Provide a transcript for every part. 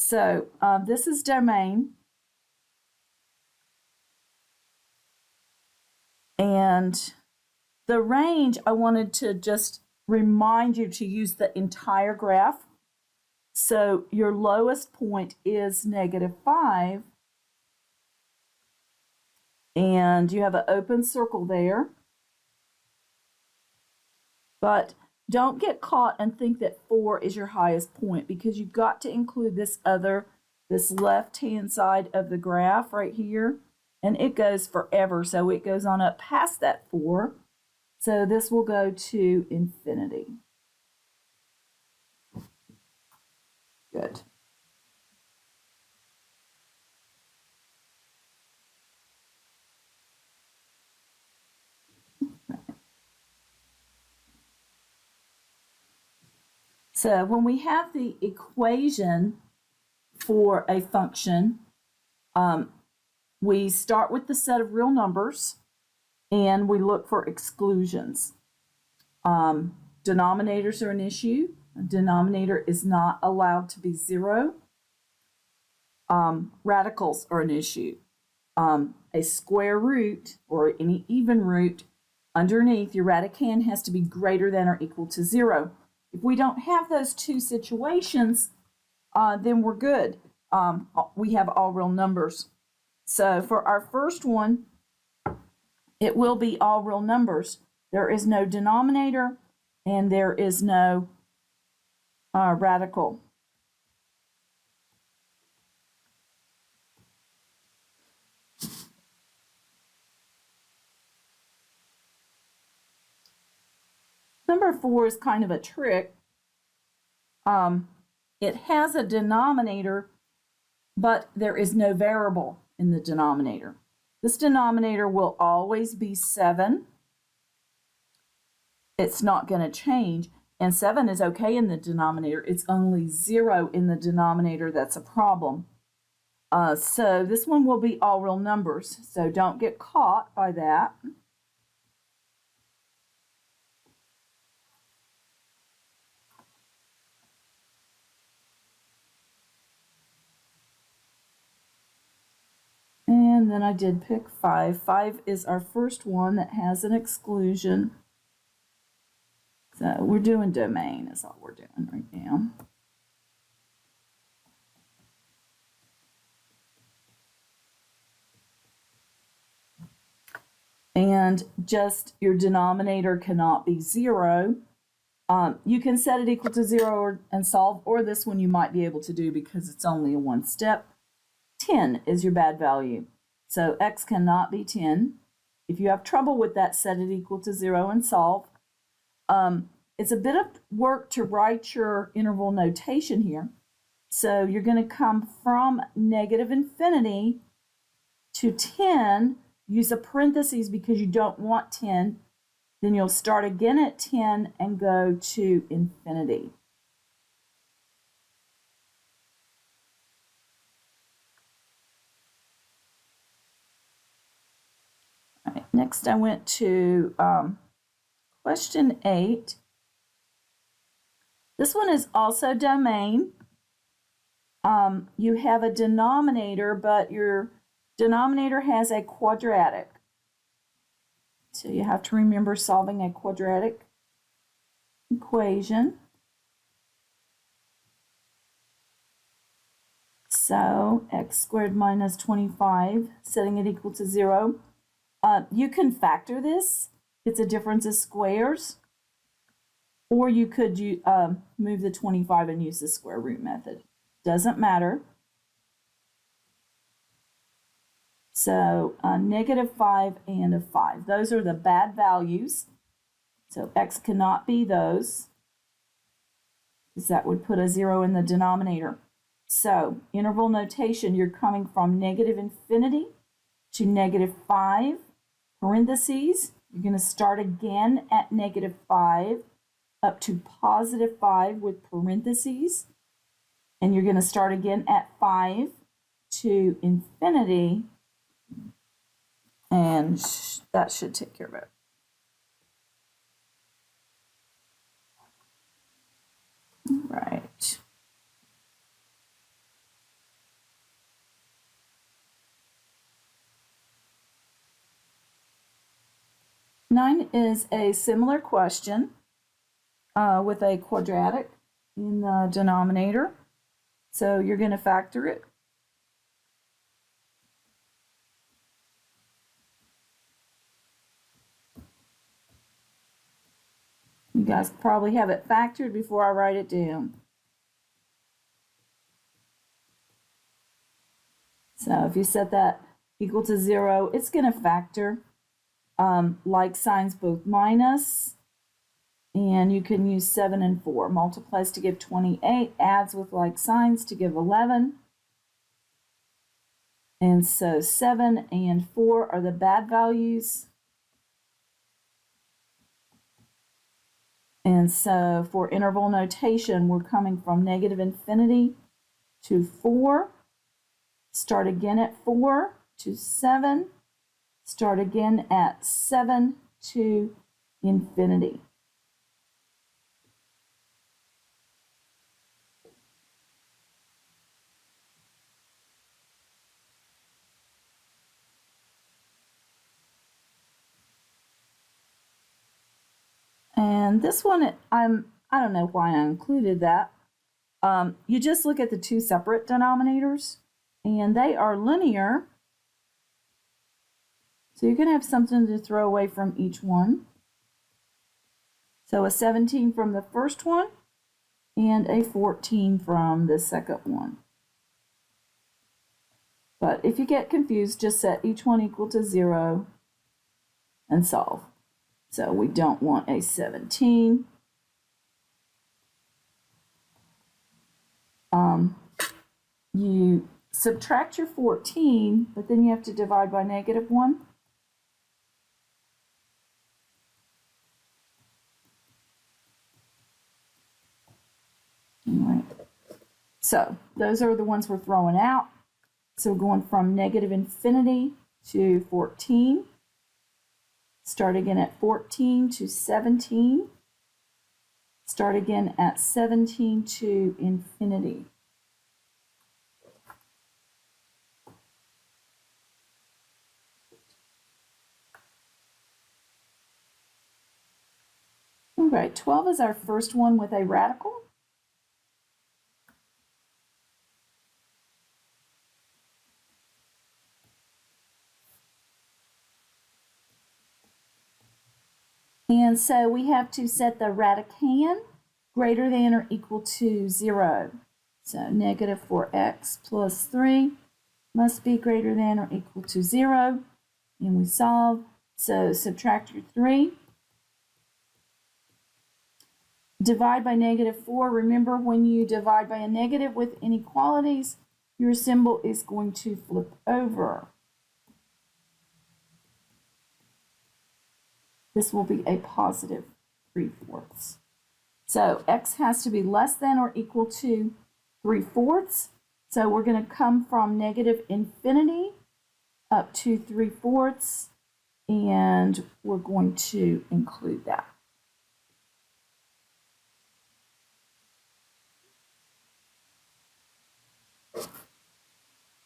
So this is domain. And the range, I wanted to just remind you to use the entire graph. So your lowest point is -5. And you have an open circle there. But don't get caught and think that 4 is your highest point, because you've got to include this left-hand side of the graph right here. And it goes forever, so it goes on up past that 4. So this will go to infinity. Good. So when we have the equation for a function, we start with the set of real numbers and we look for exclusions. Denominators are an issue. A denominator is not allowed to be 0. Radicals are an issue. A square root or any even root underneath your radicand has to be greater than or equal to 0. If we don't have those two situations, then we're good. We have all real numbers. So for our first one, it will be all real numbers. There is no denominator and there is no radical. Number 4 is kind of a trick. It has a denominator, but there is no variable in the denominator. This denominator will always be 7. It's not going to change, and 7 is okay in the denominator. It's only 0 in the denominator that's a problem. So this one will be all real numbers, so don't get caught by that. And then I did pick 5. 5 is our first one that has an exclusion. So we're doing domain is all we're doing right now. And just your denominator cannot be 0. You can set it equal to 0 and solve, or this one you might be able to do because it's only a one step. 10 is your bad value. So x cannot be 10. If you have trouble with that, set it equal to 0 and solve. It's a bit of work to write your interval notation here. So you're going to come from -infinity to 10, use a parentheses because you don't want 10. Then you'll start again at 10 and go to infinity. All right, next I went to question 8. This one is also domain. You have a denominator, but your denominator has a quadratic. So you have to remember solving a quadratic equation. So x squared minus 25, setting it equal to 0. You can factor this. It's a difference of squares. Or you could move the 25 and use the square root method. Doesn't matter. So -5 and a 5. Those are the bad values. So x cannot be those, because that would put a 0 in the denominator. So interval notation, you're coming from -infinity to -5, parentheses. You're going to start again at -5 up to +5 with parentheses. And you're going to start again at 5 to infinity. And that should take care of it. Right. 9 is a similar question with a quadratic in the denominator. So you're going to factor it. You guys probably have it factored before I write it down. So if you set that equal to 0, it's going to factor like signs both minus, and you can use 7 and 4. Multiplies to give 28, adds with like signs to give 11. And so 7 and 4 are the bad values. And so for interval notation, we're coming from negative infinity to 4. Start again at 4 to 7. Start again at 7 to infinity. And this one, I don't know why I included that. You just look at the two separate denominators, and they are linear. So you're going to have something to throw away from each one. So a 17 from the first one and a 14 from the second one. But if you get confused, just set each one equal to 0 and solve. So we don't want a 17. You subtract your 14, but then you have to divide by negative 1. All right. So those are the ones we're throwing out. So we're going from negative infinity to 14. Start again at 14 to 17. Start again at 17 to infinity. All right, 12 is our first one with a radical. And so we have to set the radicand greater than or equal to 0. So negative 4x plus 3 must be greater than or equal to 0. And we solve. So subtract your 3. Divide by negative 4. Remember, when you divide by a negative with inequalities, your symbol is going to flip over. This will be a positive 3/4. So x has to be less than or equal to 3/4. So we're going to come from negative infinity up to 3/4, and we're going to include that.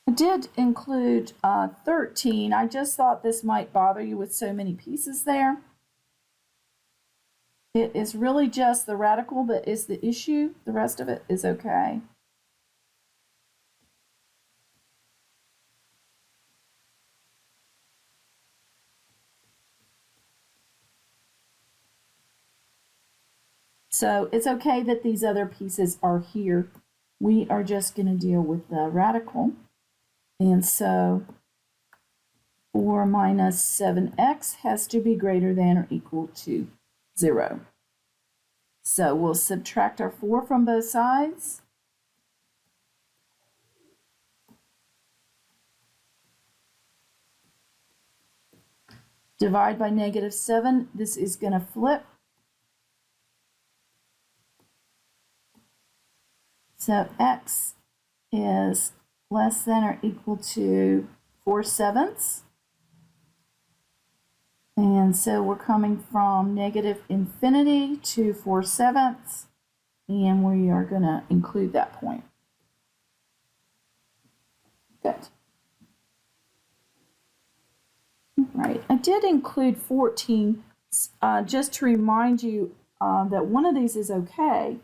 I did include 13. I just thought this might bother you with so many pieces there. It is really just the radical that is the issue. The rest of it is okay. So it's okay that these other pieces are here. We are just going to deal with the radical. And so 4 minus 7x has to be greater than or equal to 0. So we'll subtract our 4 from both sides. Divide by negative 7. This is going to flip. So x is less than or equal to 4/7. And so we're coming from negative infinity to 4/7, and we are going to include that point. Good. All right, I did include 14 just to remind you that one of these is okay.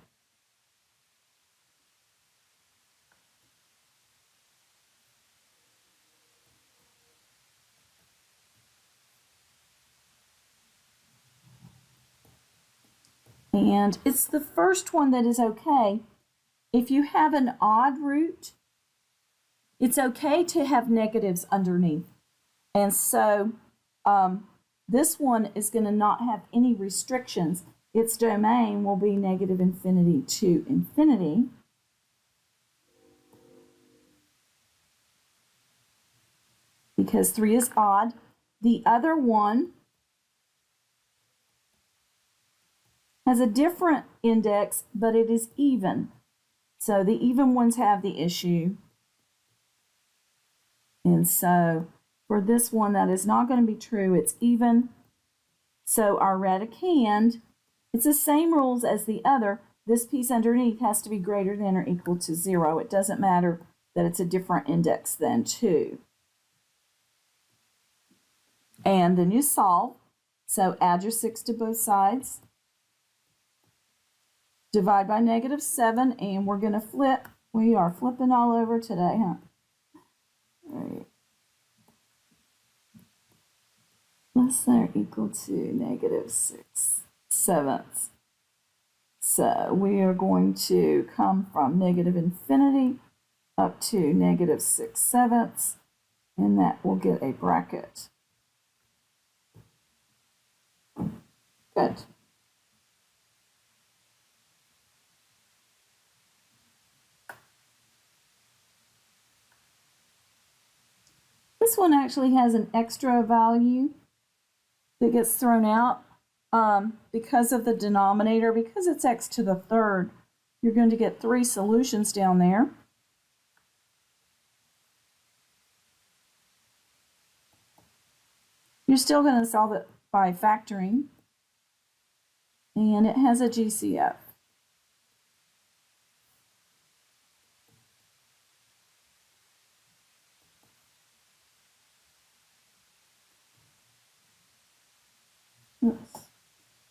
And it's the first one that is okay. If you have an odd root, it's okay to have negatives underneath. And so this one is going to not have any restrictions. Its domain will be negative infinity to infinity. Because 3 is odd. The other one has a different index, but it is even. So the even ones have the issue. And so for this one, that is not going to be true. It's even. So our radicand, it's the same rules as the other. This piece underneath has to be greater than or equal to 0. It doesn't matter that it's a different index than 2. And then you solve. So add your 6 to both sides. Divide by -7, and we're going to flip. We are flipping all over today, huh? All right. Less than or equal to -6/7. So we are going to come from negative infinity up to -6/7, and that will get a bracket. Good. This one actually has an extra value that gets thrown out because of the denominator. Because it's x to the third, you're going to get 3 solutions down there. You're still going to solve it by factoring, and it has a GCF.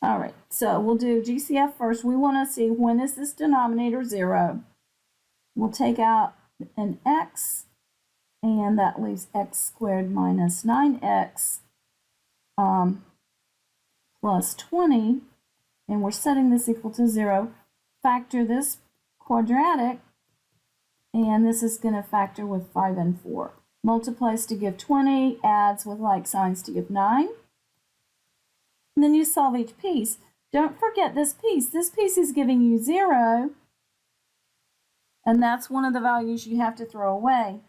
All right, so we'll do GCF first. We want to see when is this denominator 0. We'll take out an x, and that leaves x squared minus 9x plus 20, and we're setting this equal to 0. Factor this quadratic, and this is going to factor with 5 and 4. Multiplies to give 20, adds with like signs to give 9. And then you solve each piece. Don't forget this piece. This piece is giving you 0, and that's one of the values you have to throw away.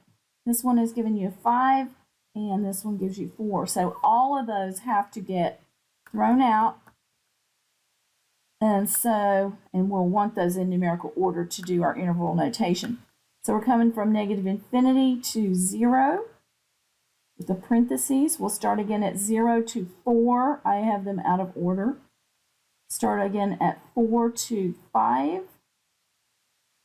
This one is giving you 5, and this one gives you 4. So all of those have to get thrown out. And we'll want those in numerical order to do our interval notation. So we're coming from negative infinity to 0. With the parentheses, we'll start again at 0 to 4. I have them out of order. Start again at 4 to 5.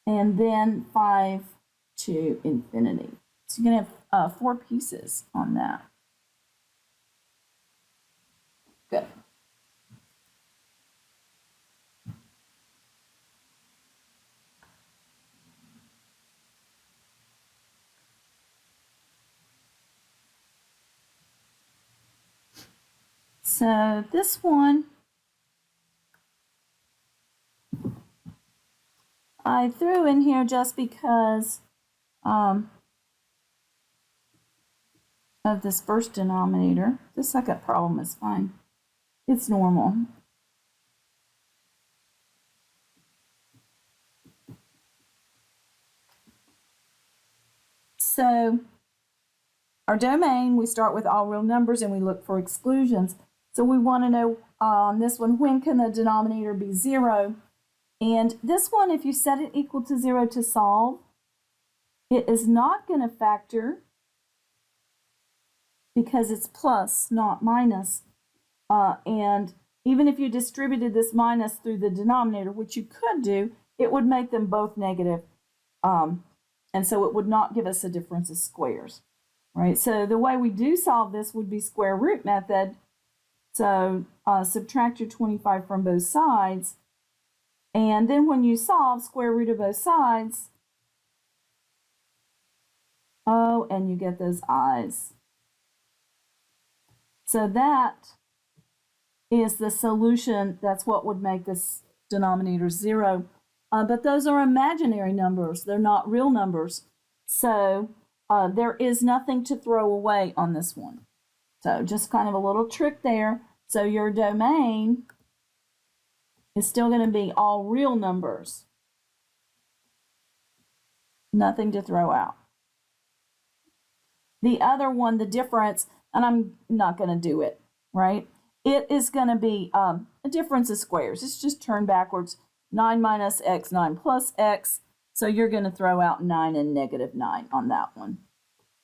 And then 5 to infinity. So you're going to have 4 pieces on that. Good. So this one, I threw in here just because of this first denominator. The second problem is fine. It's normal. So our domain, we start with all real numbers and we look for exclusions. So we want to know on this one, when can the denominator be 0? And this one, if you set it equal to 0 to solve, it is not going to factor because it's plus, not minus. And even if you distributed this minus through the denominator, which you could do, it would make them both negative. And so it would not give us a difference of squares, right? So the way we do solve this would be square root method. So subtract your 25 from both sides. And then when you solve, square root of both sides. Oh, and you get those i's. So that is the solution. That's what would make this denominator 0. But those are imaginary numbers. They're not real numbers. So there is nothing to throw away on this one. So just kind of a little trick there. So your domain is still going to be all real numbers. Nothing to throw out. The other one, the difference, and I'm not going to do it, right? It is going to be a difference of squares. It's just turned backwards. 9 minus x, 9 plus x. So you're going to throw out 9 and negative 9 on that one.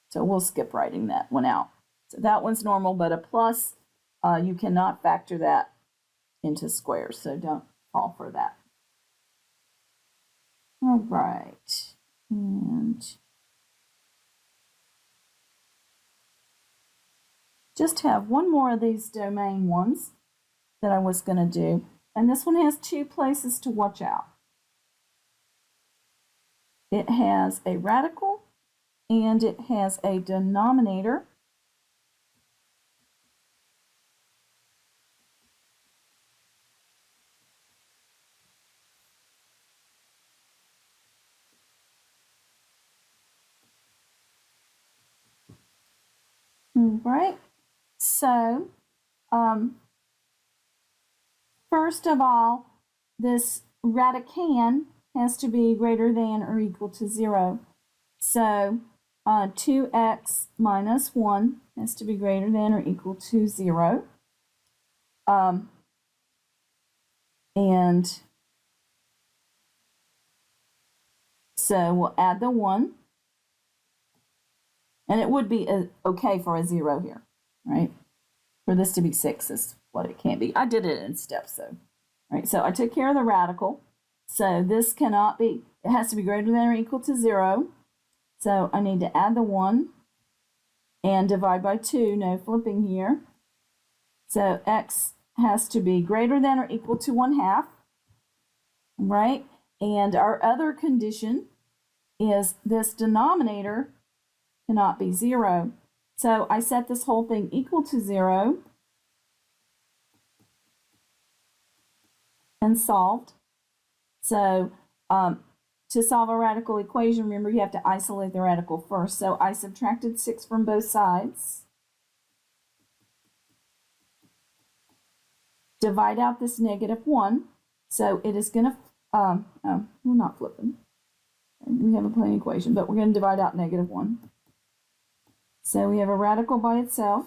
So we'll skip writing that one out. So that one's normal, but a plus, you cannot factor that into squares. So don't fall for that. All right. And just have one more of these domain ones that I was going to do. And this one has 2 places to watch out. It has a radical and it has a denominator. All right. So, first of all, this radicand has to be greater than or equal to 0. So 2x minus 1 has to be greater than or equal to 0. And so we'll add the 1. And it would be okay for a 0 here, right? For this to be 6 is what it can be. I did it in steps, though. Right, so I took care of the radical. So this cannot be, it has to be greater than or equal to 0. So I need to add the 1 and divide by 2, no flipping here. So x has to be greater than or equal to 1/2, right? And our other condition is this denominator cannot be 0. So I set this whole thing equal to 0 and solved. So to solve a radical equation, remember you have to isolate the radical first. So I subtracted 6 from both sides. Divide out this negative 1. So it is going to, oh, we're not flipping. We have a plain equation, but we're going to divide out negative 1. So we have a radical by itself.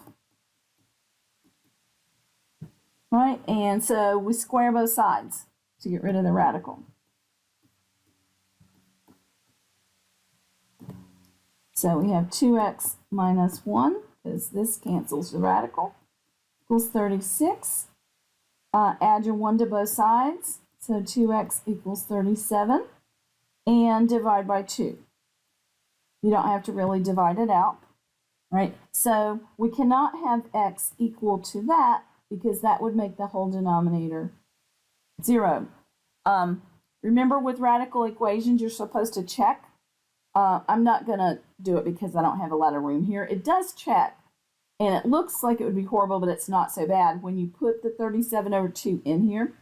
Right, and so we square both sides to get rid of the radical. So we have 2x minus 1, because this cancels the radical, equals 36. Add your 1 to both sides, so 2x equals 37, and divide by 2. You don't have to really divide it out, right? So we cannot have x equal to that, because that would make the whole denominator 0. Remember with radical equations, you're supposed to check. I'm not going to do it because I don't have a lot of room here. It does check, and it looks like it would be horrible, but it's not so bad. When you put the 37 over 2 in here,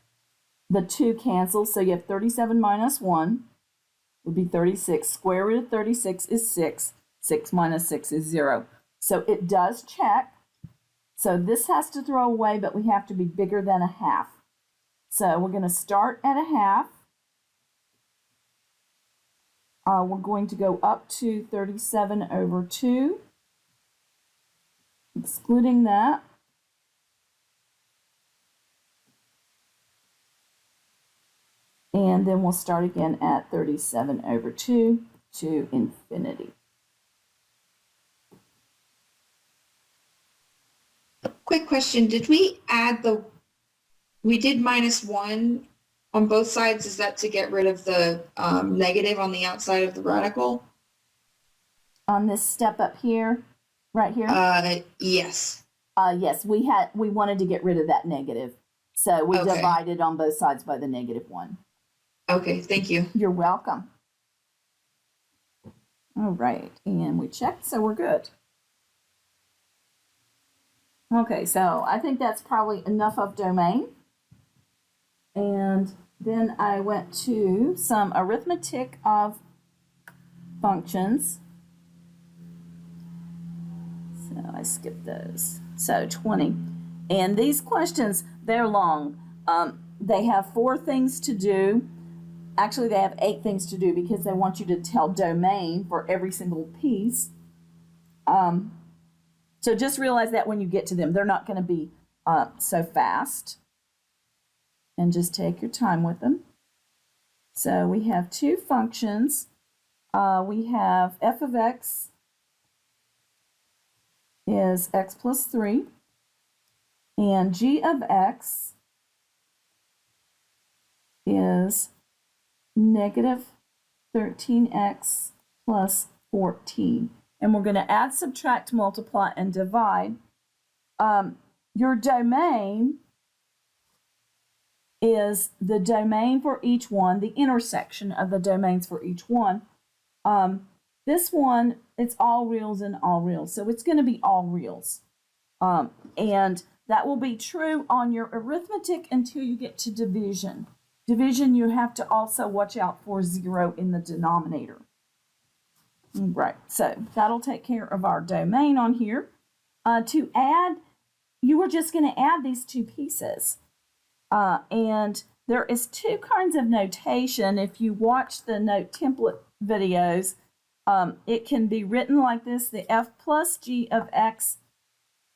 the 2 cancels, so you have 37 minus 1 would be 36. Square root of 36 is 6. 6 minus 6 is 0. So it does check. So this has to throw away, but we have to be bigger than 1/2. So we're going to start at 1/2. We're going to go up to 37 over 2, excluding that. And then we'll start again at 37 over 2 to infinity. Quick question, did we add we did minus 1 on both sides? Is that to get rid of the negative on the outside of the radical? On this step up here, right here? Yes. Yes, we wanted to get rid of that negative. So we Okay. divided on both sides by the -1. Okay, thank you. You're welcome. All right, and we checked, so we're good. Okay, so I think that's probably enough of domain. And then I went to some arithmetic of functions. So I skipped those. So 20. And these questions, they're long. They have 4 things to do. Actually, they have 8 things to do because they want you to tell domain for every single piece. So just realize that when you get to them, they're not going to be so fast. And just take your time with them. So we have 2 functions. We have f of x is x plus 3, and g of x is negative 13x plus 14. And we're going to add, subtract, multiply, and divide. Your domain is the domain for each one, the intersection of the domains for each one. This one, it's all reals and all reals, so it's going to be all reals. And that will be true on your arithmetic until you get to division. Division, you have to also watch out for 0 in the denominator. Right, so that'll take care of our domain on here. To add, you are just going to add these 2 pieces. And there is 2 kinds of notation. If you watch the note template videos, it can be written like this, the f plus g of x,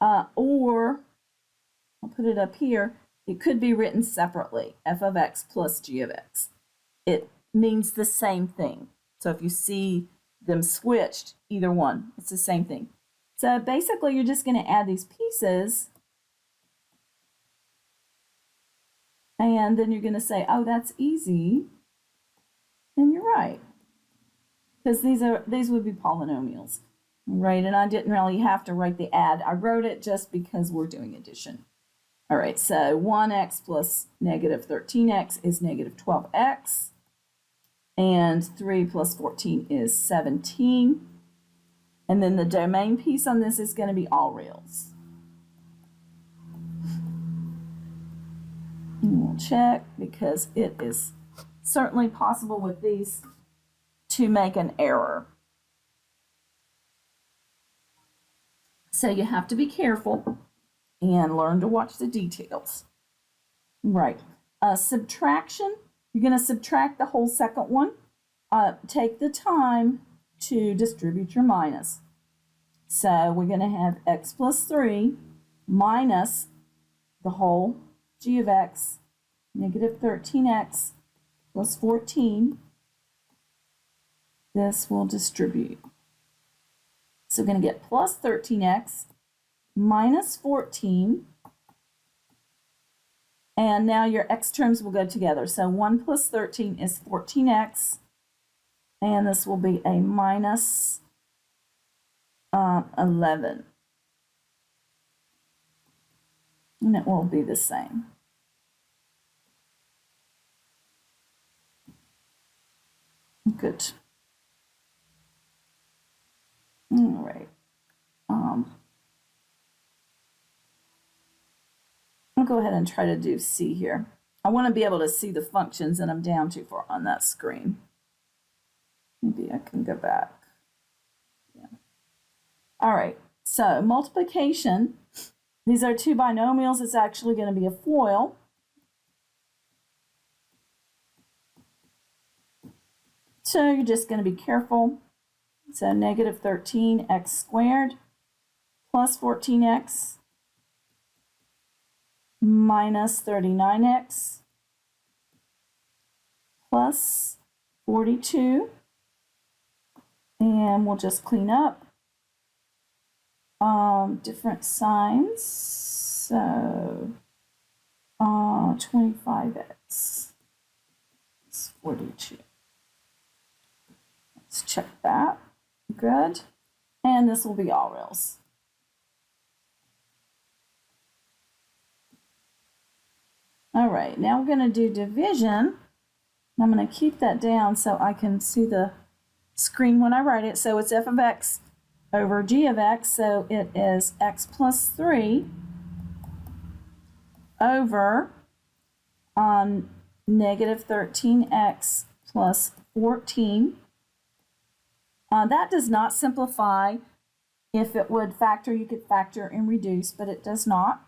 or I'll put it up here, it could be written separately, f of x plus g of x. It means the same thing. So if you see them switched, either one, it's the same thing. So basically, you're just going to add these pieces, and then you're going to say, oh, that's easy. And you're right, because these would be polynomials, right? And I didn't really have to write the add. I wrote it just because we're doing addition. All right, so 1x plus negative 13x is negative 12x, and 3 plus 14 is 17. And then the domain piece on this is going to be all reals. And we'll check, because it is certainly possible with these to make an error. So you have to be careful and learn to watch the details. Right. Subtraction, you're going to subtract the whole second one. Take the time to distribute your minus. So we're going to have x plus 3 minus the whole g of x, negative 13x plus 14. This will distribute. So we're going to get plus 13x minus 14. And now your x terms will go together. So 1 plus 13 is 14x. And this will be a minus 11. And it will be the same. Good. All right. I'll go ahead and try to do C here. I want to be able to see the functions, and I'm down too far on that screen. Maybe I can go back. Yeah. All right. So multiplication. These are 2 binomials. It's actually going to be a FOIL. So you're just going to be careful. So negative 13x squared plus 14x minus 39x plus 42. And we'll just clean up. Different signs. So 25x is 42. Let's check that. Good. And this will be all reals. All right, now we're going to do division. I'm going to keep that down so I can see the screen when I write it. So it's f of x over g of x. So it is x plus 3 over negative 13x plus 14. That does not simplify. If it would factor, you could factor and reduce, but it does not.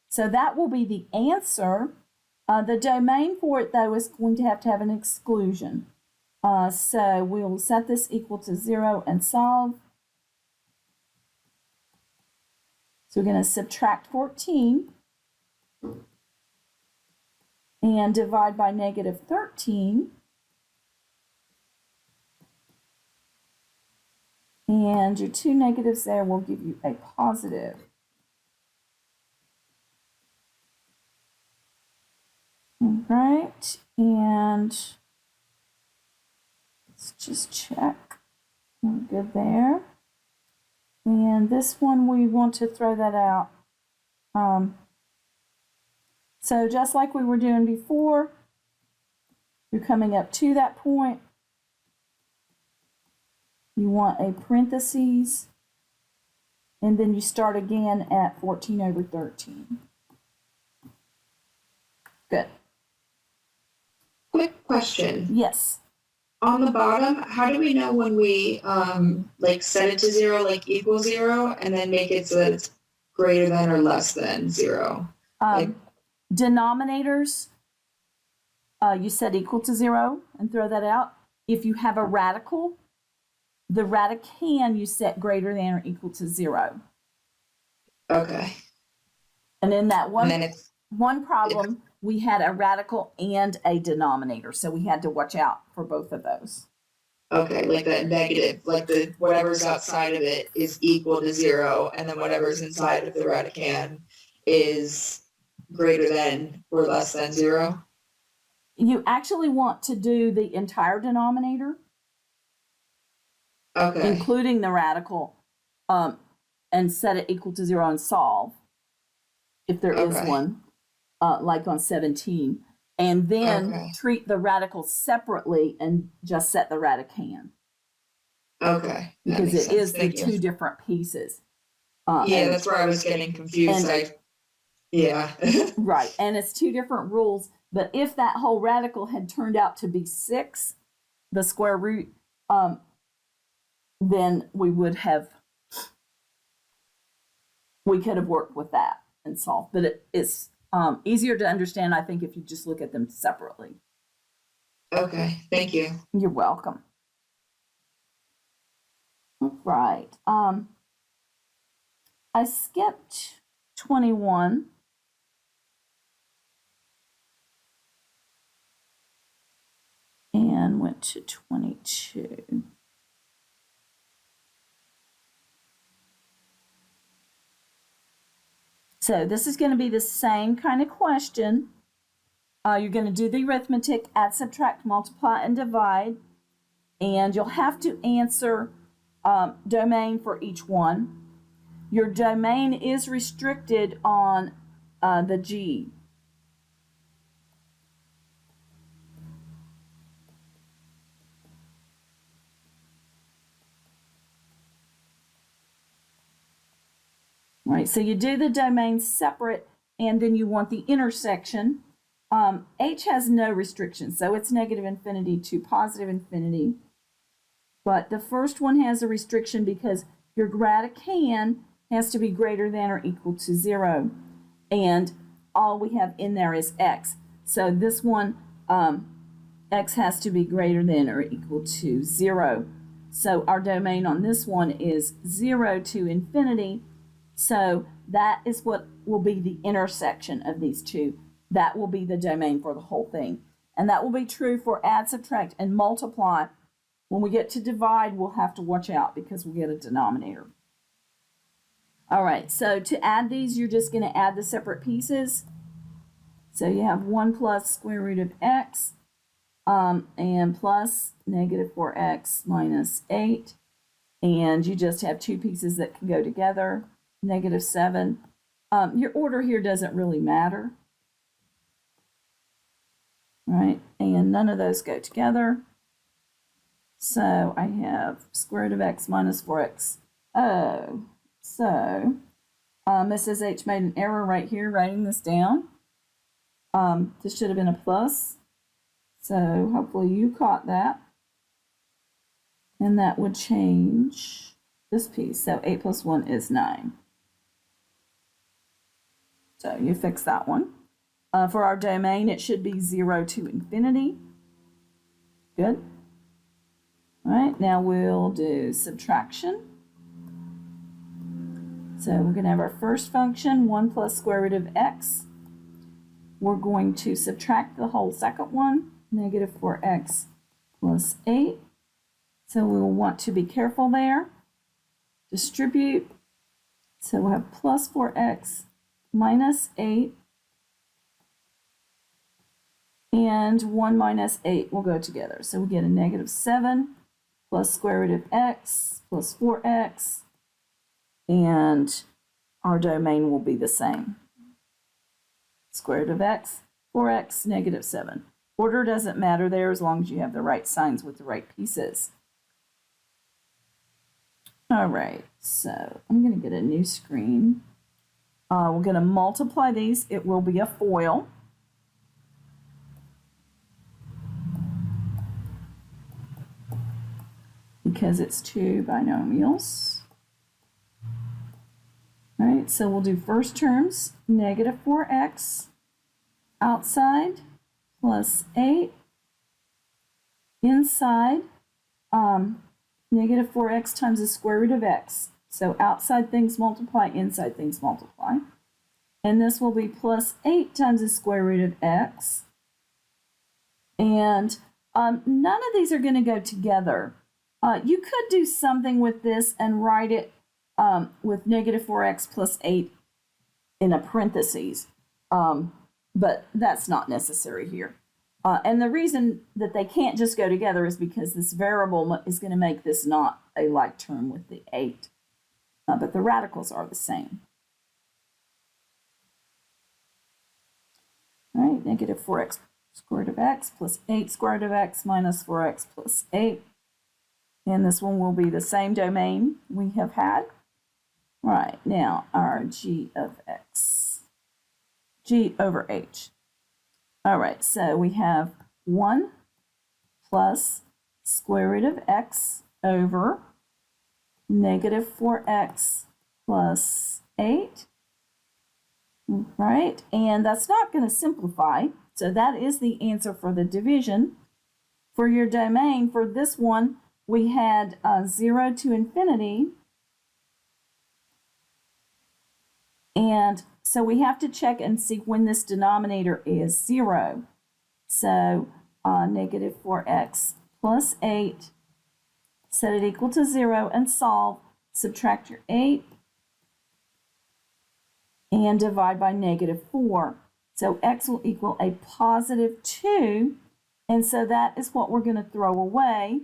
So that will be the answer. The domain for it, though, is going to have an exclusion. So we'll set this equal to 0 and solve. So we're going to subtract 14 and divide by negative 13. And your two negatives there will give you a positive. All right, and let's just check. We're good there. And this one, we want to throw that out. So just like we were doing before, you're coming up to that point. You want a parentheses, and then you start again at 14 over 13. Good. Quick question. Yes. On the bottom, how do we know when we like set it to 0, like equal 0, and then make it so that it's greater than or less than 0? Denominators, you set equal to 0 and throw that out. If you have a radical, the radicand you set greater than or equal to 0. Okay. And in that one, and then one problem, we had a radical and a denominator, so we had to watch out for both of those. Okay, like that negative, like the whatever's outside of it is equal to 0, and then whatever's inside of the radicand is greater than or less than 0. You actually want to do the entire denominator, Okay. including the radical, and set it equal to 0 and solve, if there is one, like on 17. And then treat the radical separately and just set the radicand. Okay. Because it is the two different pieces. Yeah, that's where I was getting confused. Right, and it's two different rules, but if that whole radical had turned out to be 6, the square root, then we could have worked with that and solved. But it's easier to understand, I think, if you just look at them separately. Okay, thank you. You're welcome. All right. I skipped 21. And went to 22. So this is going to be the same kind of question. You're going to do the arithmetic, add, subtract, multiply, and divide. And you'll have to answer domain for each one. Your domain is restricted on the G. All right, so you do the domain separate, and then you want the intersection. H has no restrictions, so it's negative infinity to positive infinity. But the first one has a restriction because your radicand has to be greater than or equal to 0. And all we have in there is x. So this one, x has to be greater than or equal to 0. So our domain on this one is 0 to infinity. So that is what will be the intersection of these two. That will be the domain for the whole thing. And that will be true for add, subtract, and multiply. When we get to divide, we'll have to watch out because we'll get a denominator. All right, so to add these, you're just going to add the separate pieces. So you have 1 plus square root of x and plus negative 4x minus 8. And you just have two pieces that can go together, negative 7. Your order here doesn't really matter. right? And none of those go together. So I have square root of x minus 4x. Oh, so Mrs. H made an error right here writing this down. This should have been a plus. So hopefully you caught that. And that would change this piece. So 8 plus 1 is 9. So you fix that one. For our domain, it should be 0 to infinity. Good. All right, now we'll do subtraction. So we're going to have our first function, 1 plus square root of x. We're going to subtract the whole second one, negative 4x plus 8. So we'll want to be careful there. Distribute. So we'll have plus 4x minus 8. And 1 minus 8 will go together. So we get a negative 7 plus square root of x plus 4x. And our domain will be the same. Square root of x, 4x, negative 7. Order doesn't matter there as long as you have the right signs with the right pieces. All right, so I'm going to get a new screen. We're going to multiply these. It will be a FOIL. Because it's two binomials. All right, so we'll do first terms, negative 4x outside plus 8 inside, negative 4x times the square root of x. So outside things multiply, inside things multiply. And this will be plus 8 times the square root of x. And none of these are going to go together. You could do something with this and write it with negative 4x plus 8 in a parentheses, but that's not necessary here. And the reason that they can't just go together is because this variable is going to make this not a like term with the 8, but the radicals are the same. All right, negative 4x square root of x plus 8 square root of x minus 4x plus 8. And this one will be the same domain we have had. All right, now our g of x, g over h. All right, so we have 1 plus square root of x over negative 4x plus 8. Right, and that's not going to simplify. So that is the answer for the division. For your domain, for this one, we had 0 to infinity. And so we have to check and see when this denominator is 0. So negative 4x plus 8, set it equal to 0 and solve. Subtract your 8 and divide by negative 4. So x will equal a positive 2. And so that is what we're going to throw away.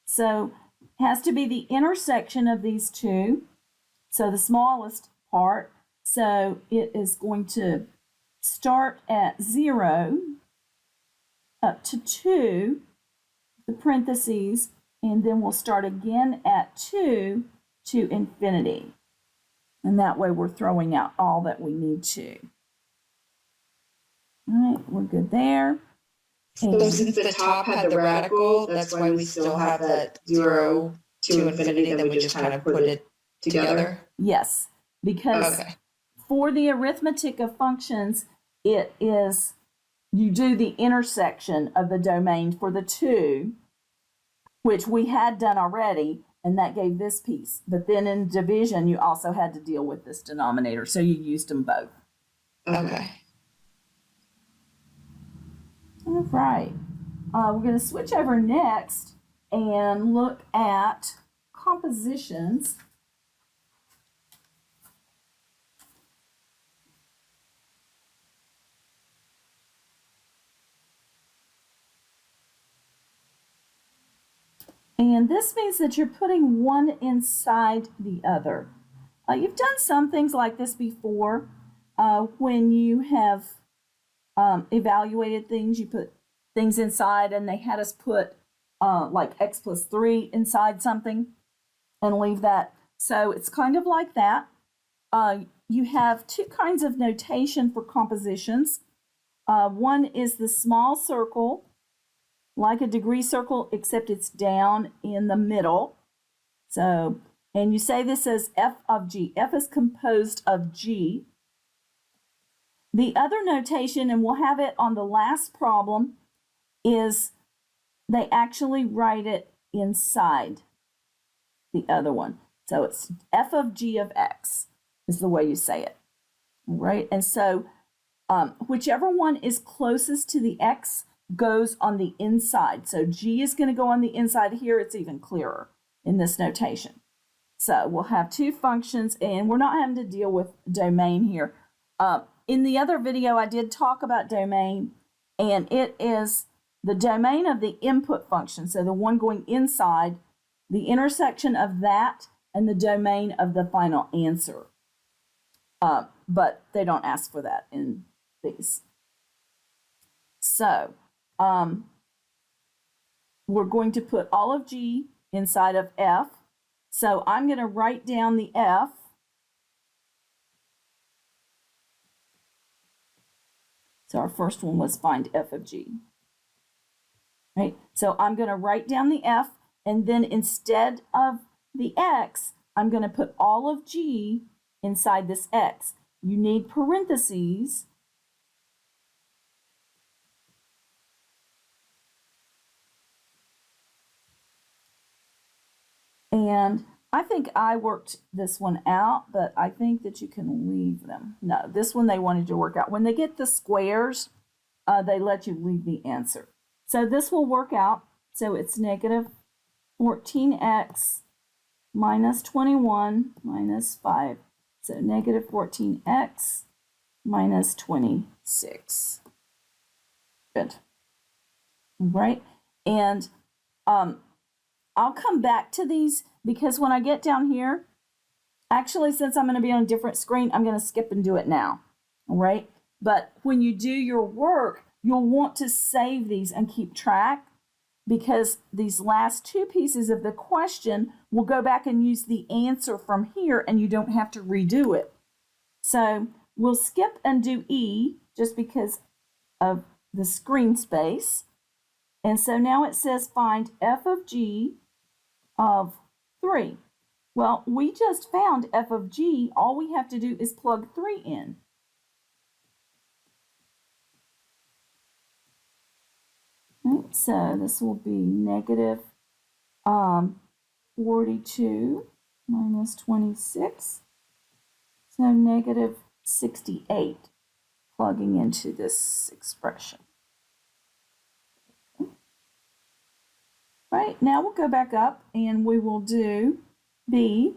So it has to be the intersection of these two. So the smallest part. So it is going to start at 0 up to 2, the parentheses, and then we'll start again at 2 to infinity. And that way we're throwing out all that we need to. All right, we're good there. So since the top had the radical, that's why we still have that 0 to infinity, then we just kind of put it together? Yes, because for the arithmetic of functions, it is, you do the intersection of the domain for the two, which we had done already, and that gave this piece. But then in division, you also had to deal with this denominator, so you used them both. Okay. All right. We're going to switch over next and look at compositions. And this means that you're putting one inside the other. You've done some things like this before when you have evaluated things. You put things inside, and they had us put like x plus 3 inside something and leave that. So it's kind of like that. You have two kinds of notation for compositions. One is the small circle, like a degree circle, except it's down in the middle. So, and you say this as f of g. F is composed of g. The other notation, and we'll have it on the last problem, is they actually write it inside the other one. So it's f of g of x is the way you say it, right? And so whichever one is closest to the x goes on the inside. So g is going to go on the inside. Here it's even clearer in this notation. So we'll have two functions, and we're not having to deal with domain here. In the other video, I did talk about domain, and it is the domain of the input function, so the one going inside, the intersection of that and the domain of the final answer. But they don't ask for that in these. So we're going to put all of g inside of f. So I'm going to write down the f. So our first one was find f of g. Right? So I'm going to write down the f, and then instead of the x, I'm going to put all of g inside this x. You need parentheses. And I think I worked this one out, but I think that you can leave them. No, this one they wanted to work out. When they get the squares, they let you leave the answer. So this will work out. So it's negative 14x minus 21 minus 5. So negative 14x minus 26. Good. All right. And I'll come back to these because when I get down here, actually, since I'm going to be on a different screen, I'm going to skip and do it now. All right. But when you do your work, you'll want to save these and keep track, because these last two pieces of the question will go back and use the answer from here, and you don't have to redo it. So we'll skip and do E just because of the screen space. And so now it says find f of g of 3. Well, we just found f of g. All we have to do is plug 3 in. Right, so this will be negative 42 minus 26. So negative 68, plugging into this expression. Right, now we'll go back up and we will do B,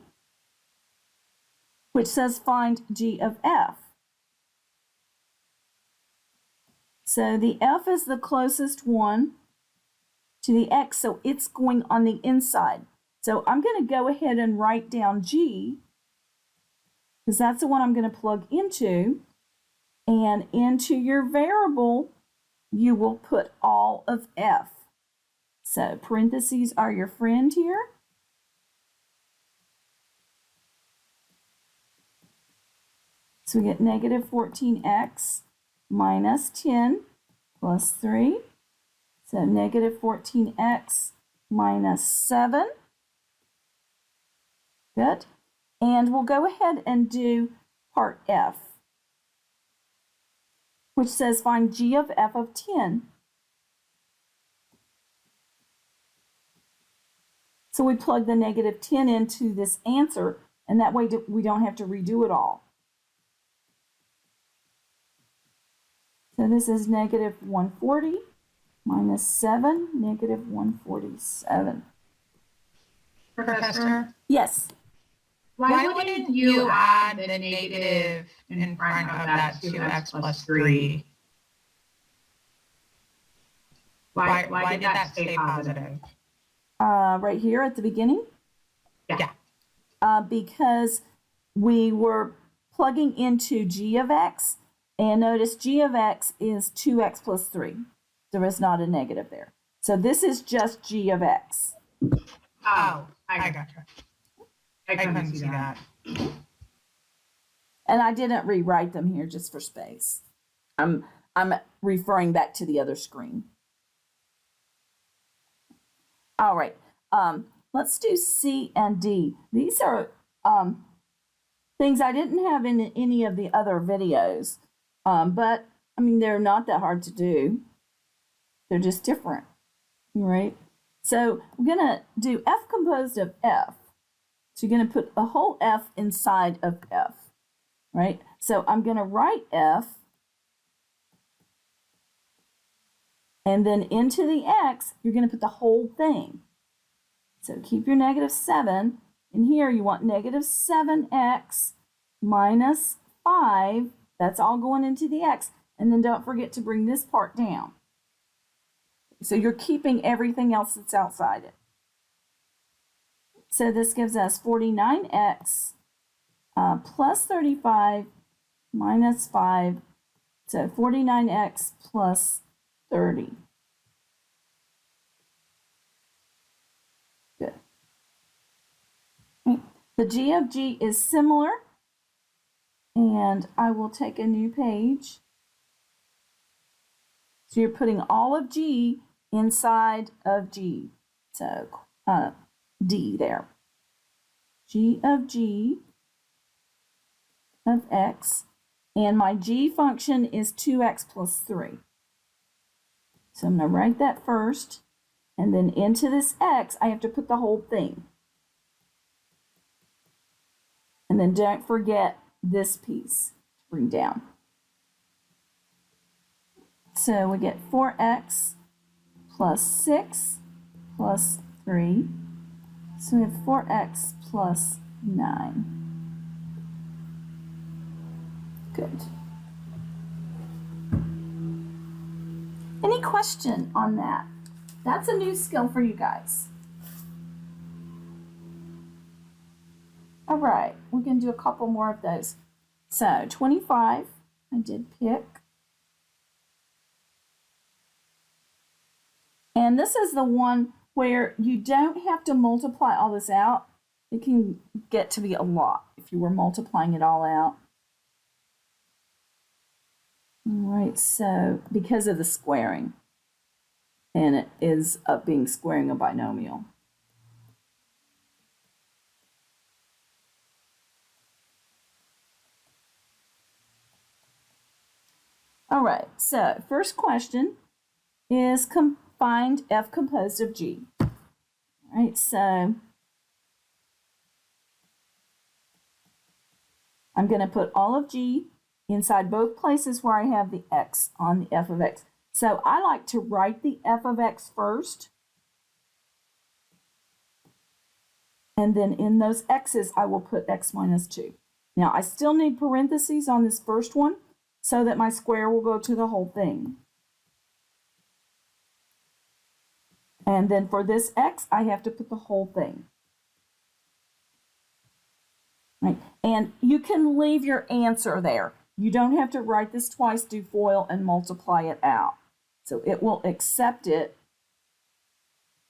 which says find g of f. So the f is the closest one to the x, so it's going on the inside. So I'm going to go ahead and write down g, because that's the one I'm going to plug into. And into your variable, you will put all of f. So parentheses are your friend here. So we get negative 14x minus 10 plus 3. So negative 14x minus 7. Good. And we'll go ahead and do part F, which says find g of f of 10. So we plug the negative 10 into this answer, and that way we don't have to redo it all. So this is negative 140 minus 7, negative 147. Professor? Yes. Why wouldn't you add the negative in front of that 2x plus 3? Why did that stay positive? Right here at the beginning? Yeah. Because we were plugging into g of x, And notice g of x is 2x plus 3. There is not a negative there. So this is just g of x. Oh, I gotcha. I couldn't see that. And I didn't rewrite them here just for space. I'm referring back to the other screen. All right, let's do C and D. These are things I didn't have in any of the other videos, but I mean, they're not that hard to do. They're just different, right? So we're gonna do F composed of F. So you're gonna put a whole F inside of F, right? So I'm gonna write F, and then into the X, you're gonna put the whole thing. So keep your -7. And here you want -7x minus 5. That's all going into the X. And then don't forget to bring this part down. So you're keeping everything else that's outside it. So this gives us 49x plus 35 minus 5. So 49x plus 30. Good. Okay. The g of g is similar. And I will take a new page. So you're putting all of g inside of g. So D there. G of g of x. And my g function is 2x plus 3. So I'm going to write that first. And then into this x, I have to put the whole thing. And then don't forget this piece to bring down. So we get 4x plus 6 plus 3. So we have 4x plus 9. Good. Any question on that? That's a new skill for you guys. All right, we're going to do a couple more of those. So 25, I did pick. And this is the one where you don't have to multiply all this out. It can get to be a lot if you were multiplying it all out. All right, so because of the squaring, and it is being squaring a binomial. All right, so first question is find F composed of G. All right, so I'm going to put all of G inside both places where I have the X on the F of X. So I like to write the F of X first. And then in those X's, I will put X minus 2. Now, I still need parentheses on this first one so that my square will go to the whole thing. And then for this X, I have to put the whole thing. Right? And you can leave your answer there. You don't have to write this twice, do FOIL, and multiply it out. So it will accept it,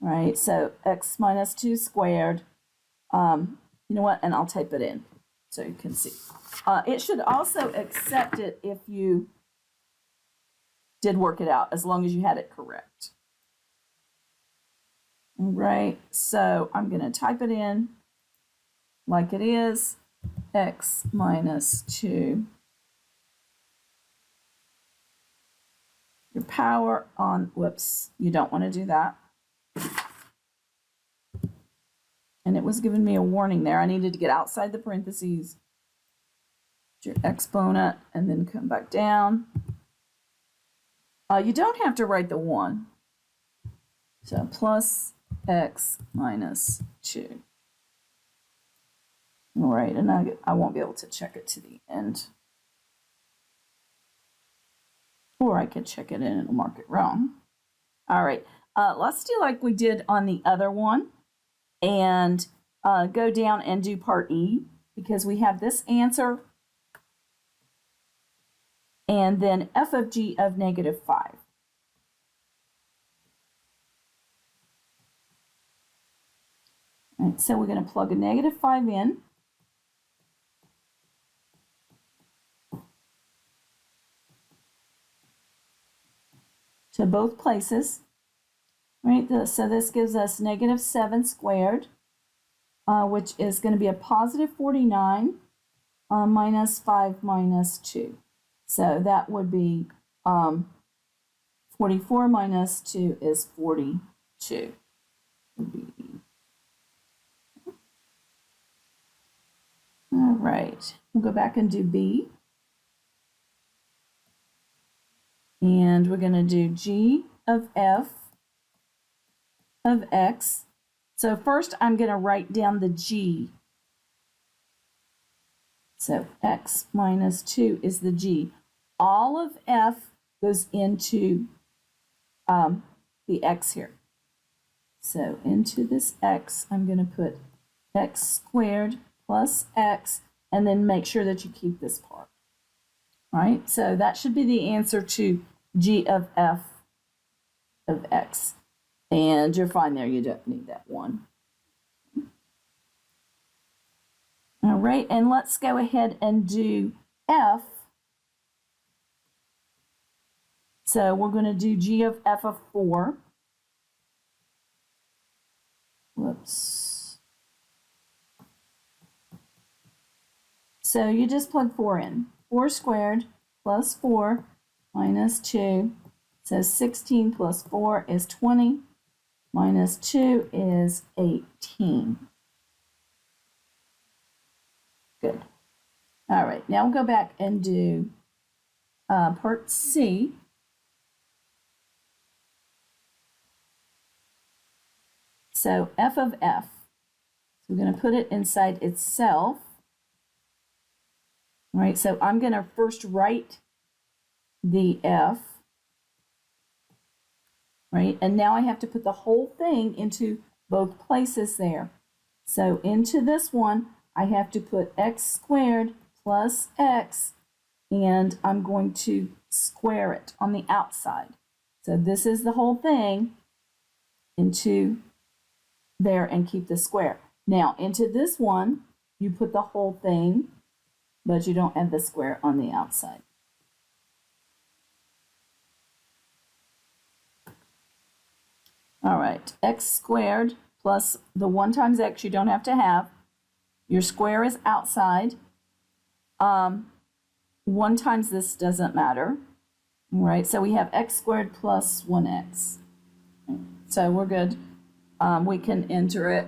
right? So X minus 2 squared. You know what? And I'll type it in so you can see. It should also accept it if you did work it out, as long as you had it correct. All right, so I'm going to type it in like it is, X minus 2. Your power on, whoops, you don't want to do that. And it was giving me a warning there. I needed to get outside the parentheses, your exponent, and then come back down. You don't have to write the 1. So plus X minus 2. All right, and I won't be able to check it to the end. Or I could check it in and it'll mark it wrong. All right, let's do like we did on the other one and go down and do part E, because we have this answer and then f of g of negative 5. All right, so we're going to plug a negative 5 in. To both places. Right, so this gives us negative 7 squared, which is going to be a positive 49 minus 5 minus 2. So that would be 44 minus 2 is 42. All right, we'll go back and do B. And we're going to do g of f of x. So first I'm going to write down the g. So x minus 2 is the g. All of f goes into the x here. So into this x, I'm going to put x squared plus x, and then make sure that you keep this part. All right, so that should be the answer to g of f of x. And you're fine there, you don't need that one. All right, and let's go ahead and do f. So we're going to do g of f of 4. Whoops. So you just plug 4 in. 4 squared plus 4 minus 2. So 16 plus 4 is 20. Minus 2 is 18. Good. All right, now we'll go back and do part C. So f of f. So we're going to put it inside itself. All right, so I'm going to first write the f. Right, and now I have to put the whole thing into both places there. So into this one, I have to put x squared plus x, and I'm going to square it on the outside. So this is the whole thing into there and keep the square. Now into this one, you put the whole thing, but you don't add the square on the outside. All right, x squared plus the 1 times x you don't have to have. Your square is outside. 1 times this doesn't matter. All right, so we have x squared plus 1x. So we're good. We can enter it.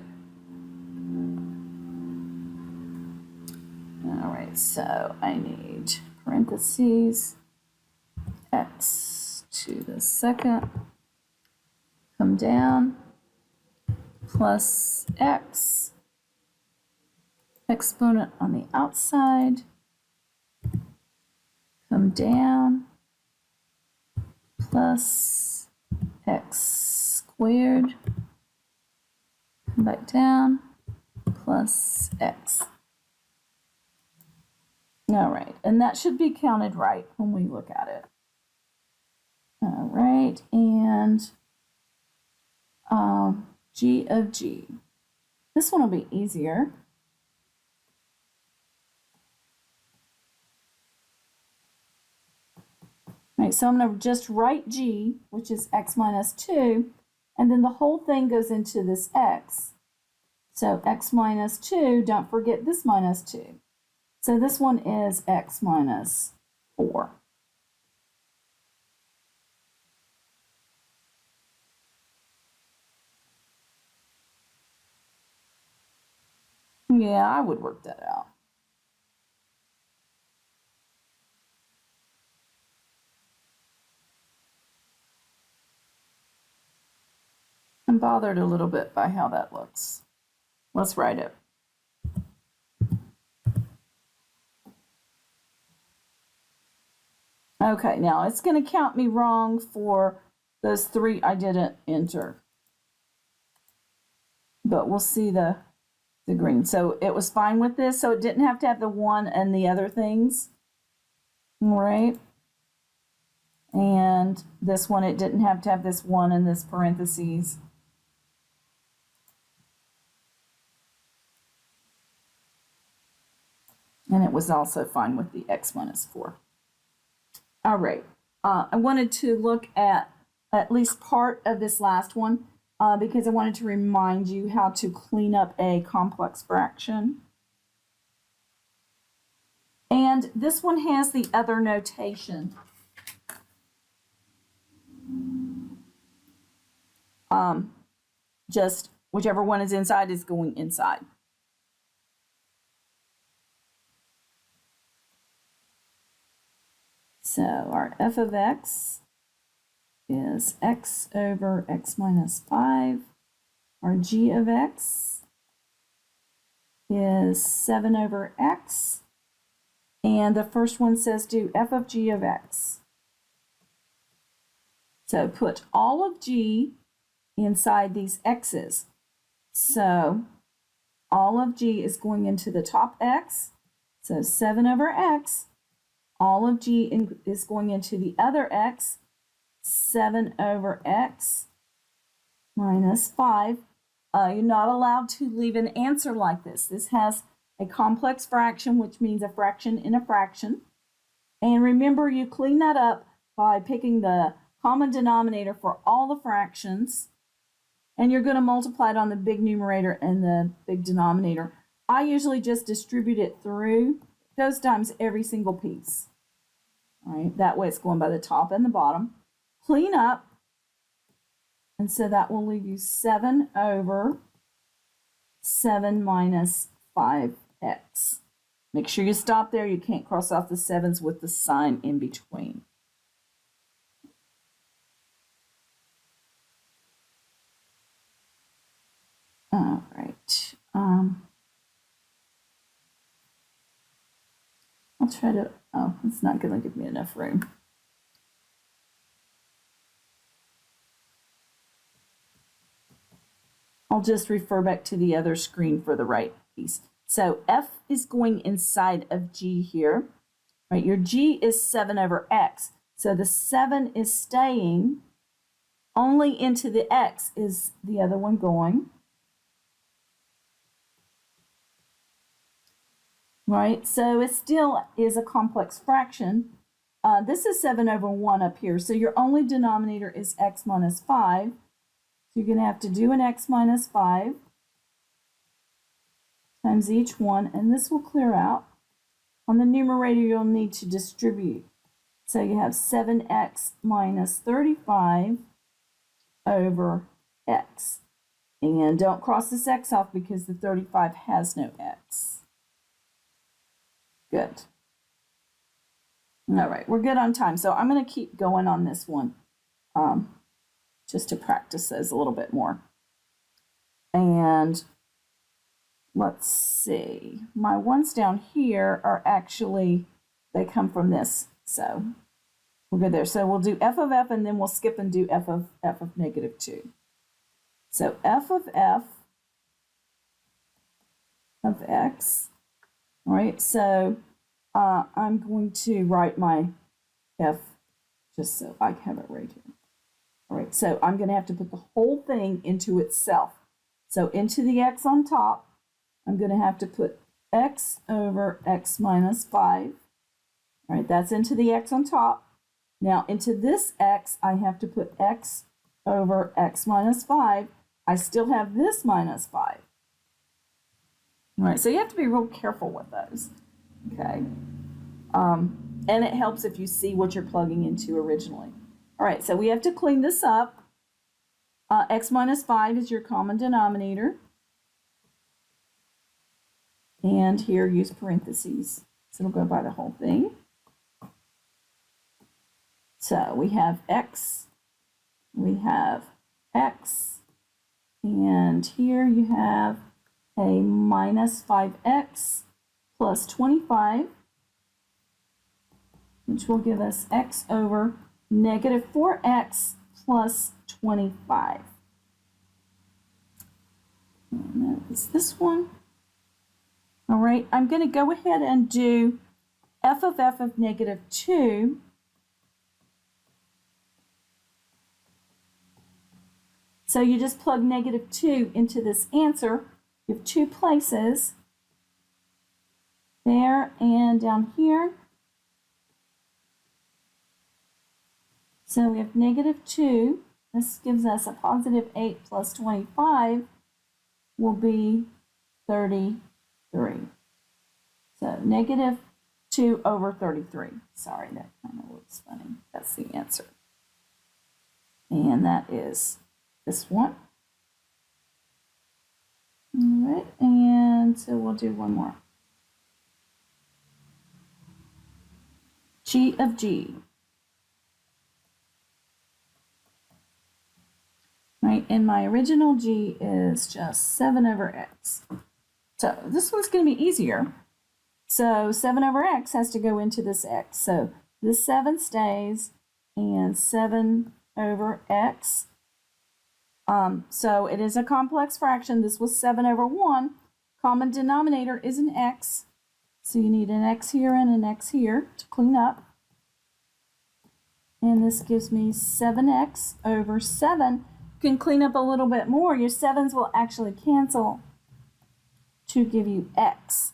All right, so I need parentheses, x to the second, come down, plus x, exponent on the outside, come down, plus x squared, come back down, plus x. All right, and that should be counted right when we look at it. All right, and g of g. This one will be easier. All right, so I'm going to just write g, which is x minus 2, and then the whole thing goes into this x. So x minus 2, don't forget this minus 2. So this one is x minus 4. Yeah, I would work that out. I'm bothered a little bit by how that looks. Let's write it. Okay, now it's going to count me wrong for those 3 I didn't enter. But we'll see the green. So it was fine with this, so it didn't have to have the 1 and the other things. All right. And this one, it didn't have to have this 1 in this parentheses. And it was also fine with the x minus 4. All right. I wanted to look at least part of this last one because I wanted to remind you how to clean up a complex fraction. And this one has the other notation. Just whichever one is inside is going inside. So our f of x is x over x minus 5. Our g of x is 7 over x. And the first one says do f of g of x. So put all of g inside these x's. So all of g is going into the top x. So 7 over x. All of g is going into the other x, 7 over x minus 5. You're not allowed to leave an answer like this. This has a complex fraction, which means a fraction in a fraction. And remember, you clean that up by picking the common denominator for all the fractions, and you're going to multiply it on the big numerator and the big denominator. I usually just distribute it through. It goes times every single piece. All right, that way it's going by the top and the bottom. Clean up, and so that will leave you 7 over 7 minus 5x. Make sure you stop there. You can't cross off the 7s with the sign in between. All right. I'll try to, oh, it's not going to give me enough room. I'll just refer back to the other screen for the right piece. So f is going inside of g here, right? Your g is 7 over x. So the 7 is staying. Only into the x is the other one going. Right, so it still is a complex fraction. This is 7 over 1 up here, so your only denominator is x minus 5. So you're going to have to do an x minus 5 times each one, and this will clear out. On the numerator, you'll need to distribute. So you have 7x minus 35 over x. And don't cross this x off because the 35 has no x. Good. All right, we're good on time. So I'm going to keep going on this one just to practice those a little bit more. And let's see. My ones down here are actually, they come from this. So we're good there. So we'll do f of f, and then we'll skip and do f of negative 2. So f of x. All right, so I'm going to write my f just so I have it right here. All right, so I'm going to have to put the whole thing into itself. So into the x on top, I'm going to have to put x over x minus 5. All right, that's into the x on top. Now into this x, I have to put x over x minus 5. I still have this minus 5. All right, so you have to be real careful with those, okay? And it helps if you see what you're plugging into originally. All right, so we have to clean this up. X minus 5 is your common denominator. And here, use parentheses. So it'll go by the whole thing. So we have x, and here you have a minus 5x plus 25, which will give us x over negative 4x plus 25. And that is this one. All right, I'm going to go ahead and do f of negative 2 So you just plug -2 into this answer. You have 2 places, there and down here. So we have -2. This gives us a +8 plus 25 will be 33. So -2 over 33. Sorry, that kind of looks funny. That's the answer. And that is this one. All right, and so we'll do one more. G of G. Right, and my original G is just 7 over x. So this one's going to be easier. So 7 over x has to go into this x. So this 7 stays, and 7 over x. So it is a complex fraction. This was 7 over 1. Common denominator is an x. So you need an x here and an x here to clean up. And this gives me 7x over 7. You can clean up a little bit more. Your 7s will actually cancel to give you x.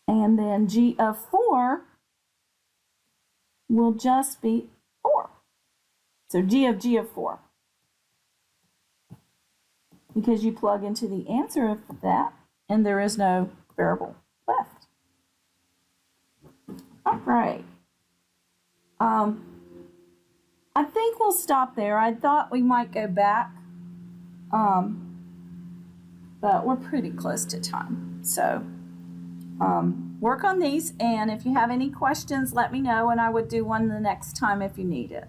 And then G of 4 will just be 4. So G of 4. Because you plug into the answer of that, and there is no variable left. All right. I think we'll stop there. I thought we might go back, but we're pretty close to time. So work on these, and if you have any questions, let me know, and I would do one the next time if you need it.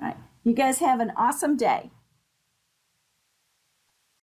All right. You guys have an awesome day.